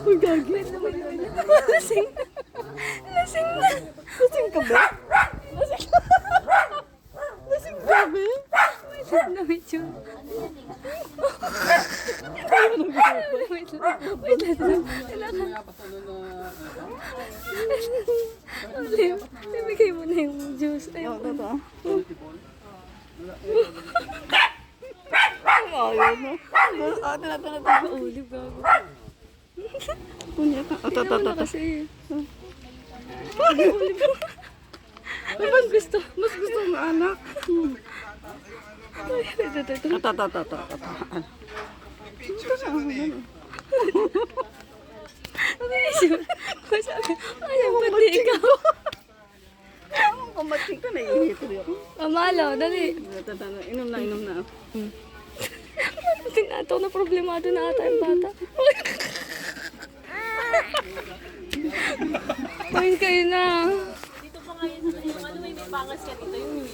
Uy, gagi. Lasing na. Lasing na. Lasing ka ba? Lasing ka. Lasing ka ba? Wait na, medyo. Wait lang. Olive, ibigay mo na yung juice. Ayaw ko to. Ayaw mo. Olive, gago. Punya ka. Ito na kasi. Olive. Mas gusto ng anak. Ito. Ano yung sabi? Ayaw, pati ikaw. Kumating ka na inito rin. Amalo, dali. Inom na. Tinato na problemado na ata yung bata. Kain kayo na. Dito pa nga yun, yung ano may pangas ka dito, yung